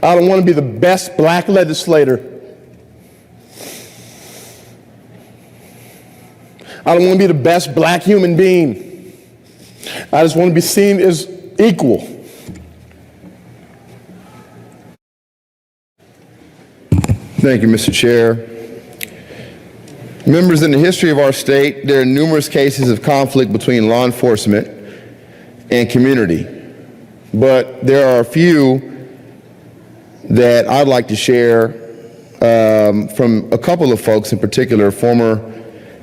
I don't want to be the best black legislator. I don't want to be the best black human being. I just want to be seen as equal. Thank you, Mr. Chair. Members, in the history of our state, there are numerous cases of conflict between law enforcement and community. But there are a few that I'd like to share from a couple of folks in particular, former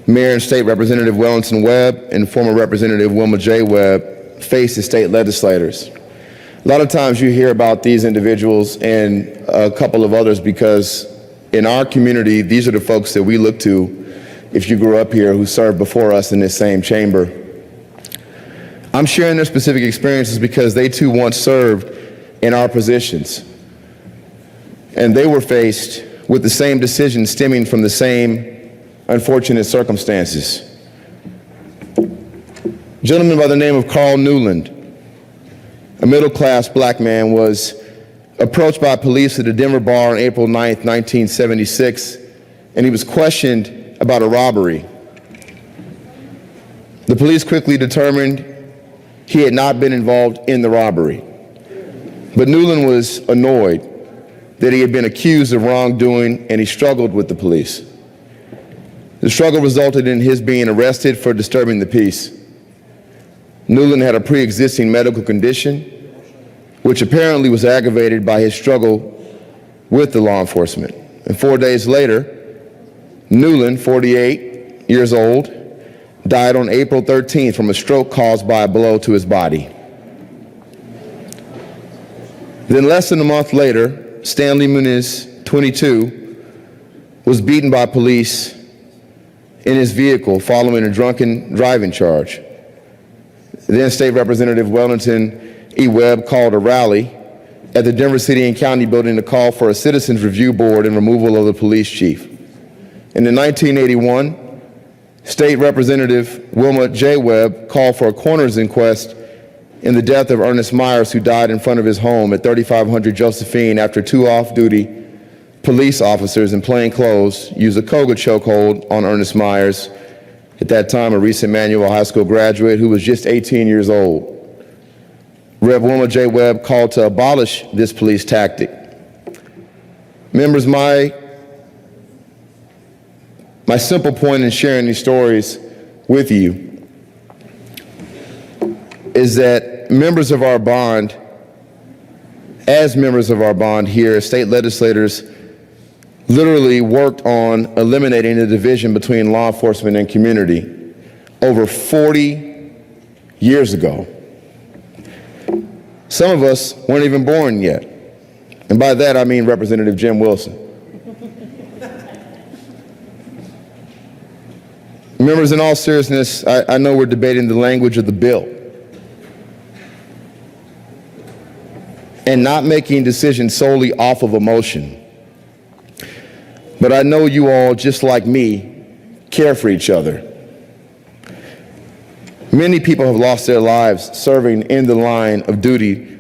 Mayor and State Representative Wellington Webb and former Representative Wilma J. Webb faced as state legislators. A lot of times you hear about these individuals and a couple of others because in our community, these are the folks that we look to if you grew up here who served before us in this same chamber. I'm sharing their specific experiences because they too once served in our positions. And they were faced with the same decisions stemming from the same unfortunate circumstances. A gentleman by the name of Carl Newland, a middle-class black man, was approached by police at a Denver bar on April 9th, 1976, and he was questioned about a robbery. The police quickly determined he had not been involved in the robbery. But Newland was annoyed that he had been accused of wrongdoing, and he struggled with the police. The struggle resulted in his being arrested for disturbing the peace. Newland had a pre-existing medical condition, which apparently was aggravated by his struggle with the law enforcement. And 4 days later, Newland, 48 years old, died on April 13th from a stroke caused by a blow to his body. Then less than a month later, Stanley Muniz, 22, was beaten by police in his vehicle following a drunken driving charge. Then State Representative Wellington E. Webb called a rally at the Denver City and County building to call for a citizens review board and removal of the police chief. And in 1981, State Representative Wilma J. Webb called for a coroner's inquest in the death of Ernest Myers, who died in front of his home at 3500 Josephine after two off-duty police officers in plain clothes used a Koga chokehold on Ernest Myers, at that time a recent Manual High School graduate who was just 18 years old. Rev. Wilma J. Webb called to abolish this police tactic. Members, my simple point in sharing these stories with you is that members of our bond, as members of our bond here, state legislators literally worked on eliminating the division between law enforcement and community over 40 years ago. Some of us weren't even born yet. And by that I mean Representative Jim Wilson. Members, in all seriousness, I know we're debating the language of the bill and not making decisions solely off of emotion. But I know you all, just like me, care for each other. Many people have lost their lives serving in the line of duty,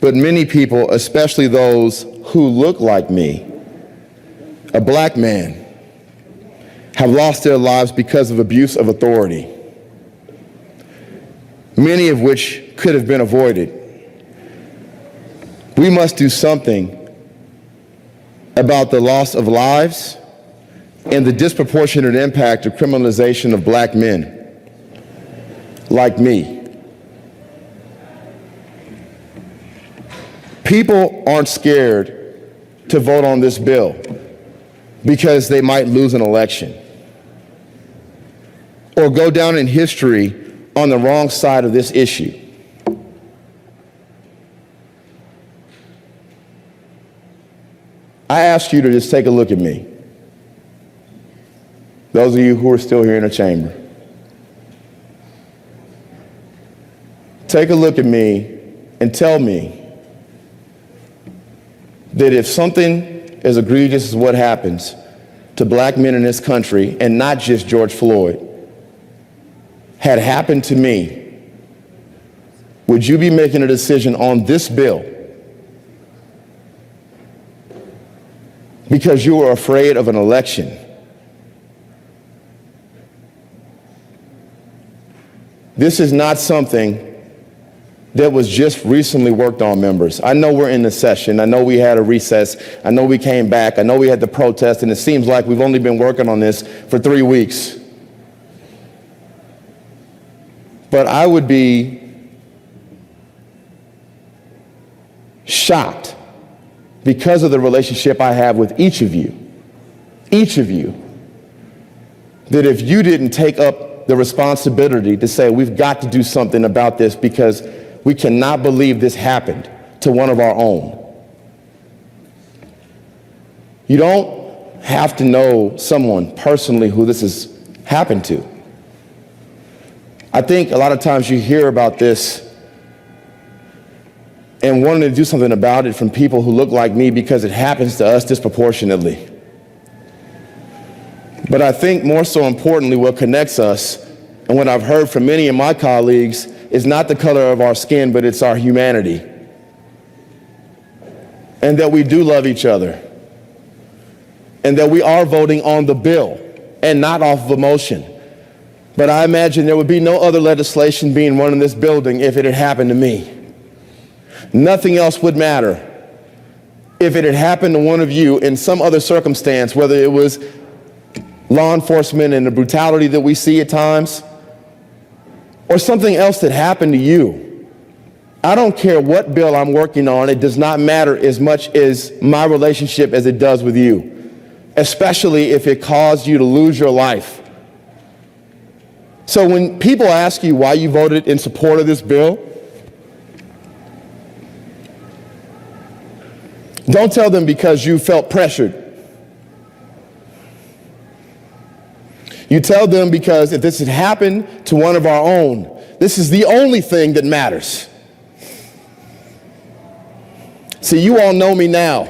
but many people, especially those who look like me, a black man, have lost their lives because of abuse of authority, many of which could have been avoided. We must do something about the loss of lives and the disproportionate impact of criminalization of black men like me. People aren't scared to vote on this bill because they might lose an election or go down in history on the wrong side of this issue. I ask you to just take a look at me. Those of you who are still here in the chamber. Take a look at me and tell me that if something as egregious as what happens to black men in this country, and not just George Floyd, had happened to me, would you be making a decision on this bill because you were afraid of an election. This is not something that was just recently worked on, members. I know we're in the session. I know we had a recess. I know we came back. I know we had the protest, and it seems like we've only been working on this for 3 weeks. But I would be shocked, because of the relationship I have with each of you, that if you didn't take up the responsibility to say we've got to do something about this because we cannot believe this happened to one of our own. You don't have to know someone personally who this has happened to. I think a lot of times you hear about this and wanting to do something about it from people who look like me because it happens to us disproportionately. But I think more so importantly, what connects us, and what I've heard from many of my colleagues, is not the color of our skin, but it's our humanity. And that we do love each other. And that we are voting on the bill and not off of emotion. But I imagine there would be no other legislation being run in this building if it had happened to me. Nothing else would matter if it had happened to one of you in some other circumstance, whether it was law enforcement and the brutality that we see at times, or something else that happened to you. I don't care what bill I'm working on. It does not matter as much as my relationship as it does with you, especially if it caused you to lose your life. So when people ask you why you voted in support of this bill, don't tell them because you felt pressured. You tell them because if this had happened to one of our own, this is the only thing that matters. See, you all know me now,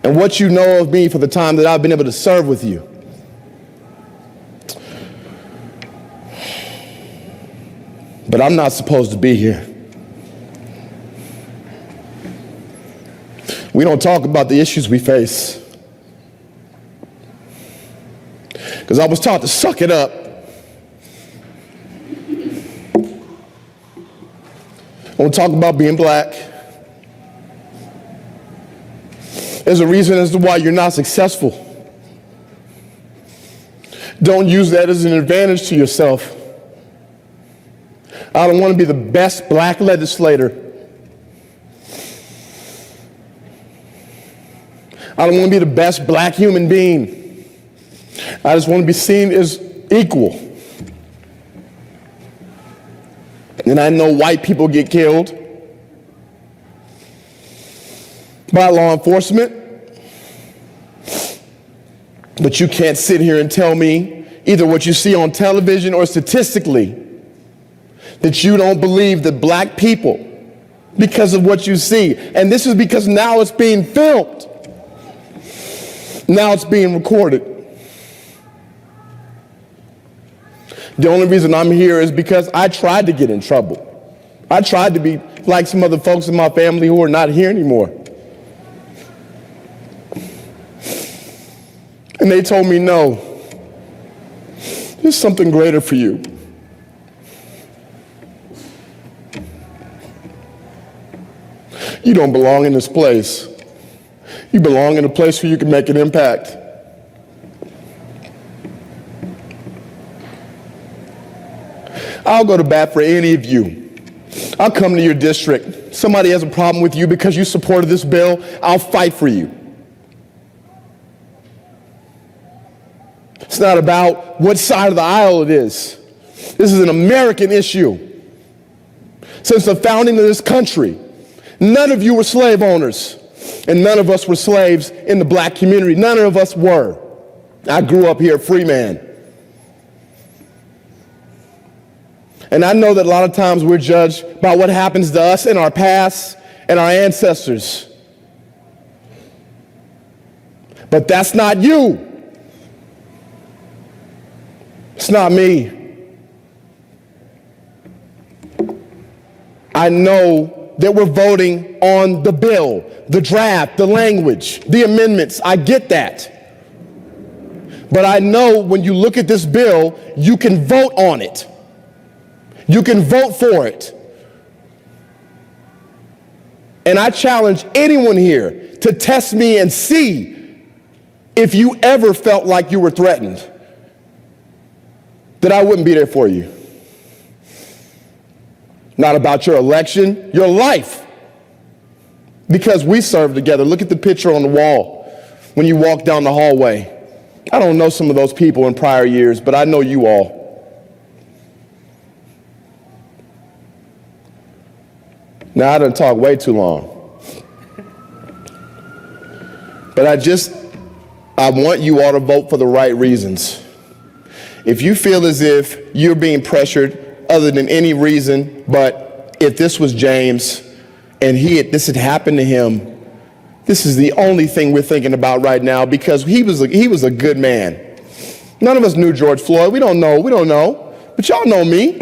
and what you know of me for the time that I've been able to serve with you. But I'm not supposed to be here. We don't talk about the issues we face. Because I was taught to suck it up. I don't talk about being black. There's a reason as to why you're not successful. Don't use that as an advantage to yourself. I don't want to be the best black legislator. I don't want to be the best black human being. I just want to be seen as equal. And I know white people get killed by law enforcement. But you can't sit here and tell me either what you see on television or statistically that you don't believe that black people, because of what you see, and this is because now it's being filmed. Now it's being recorded. The only reason I'm here is because I tried to get in trouble. I tried to be like some other folks in my family who are not here anymore. And they told me, no, there's something greater for you. You don't belong in this place. You belong in a place where you can make an impact. I'll go to bat for any of you. I'll come to your district. Somebody has a problem with you because you supported this bill, I'll fight for you. It's not about what side of the aisle it is. This is an American issue. Since the founding of this country, none of you were slave owners, and none of us were slaves in the black community. None of us were. I grew up here a free man. And I know that a lot of times we're judged by what happens to us in our past and our ancestors. But that's not you. It's not me. I know that we're voting on the bill, the draft, the language, the amendments. I get that. But I know when you look at this bill, you can vote on it. You can vote for it. And I challenge anyone here to test me and see if you ever felt like you were threatened, that I wouldn't be there for you. Not about your election, your life. Because we serve together. Look at the picture on the wall when you walk down the hallway. I don't know some of those people in prior years, but I know you all. Now, I done talked way too long. But I want you all to vote for the right reasons. If you feel as if you're being pressured other than any reason, but if this was James and this had happened to him, this is the only thing we're thinking about right now, because he was a good man. None of us knew George Floyd. We don't know. But y'all know me.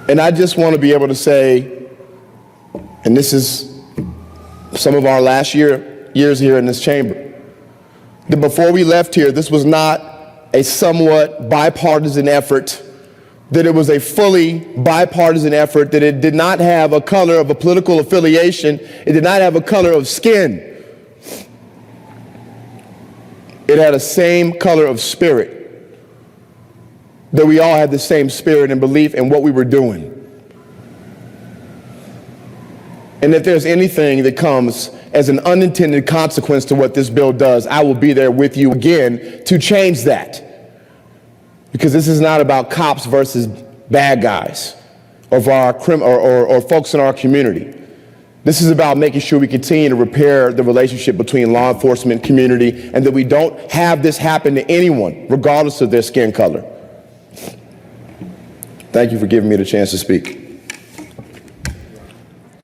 And I just want to be able to say, and this is some of our last years here in this chamber, that before we left here, this was not a somewhat bipartisan effort, that it was a fully bipartisan effort, that it did not have a color of a political affiliation, it did not have a color of skin. It had a same color of spirit, that we all had the same spirit and belief in what we were doing. And if there's anything that comes as an unintended consequence to what this bill does, I will be there with you again to change that. Because this is not about cops versus bad guys or folks in our community. This is about making sure we continue to repair the relationship between law enforcement, community, and that we don't have this happen to anyone, regardless of their skin color. Thank you for giving me the chance to speak.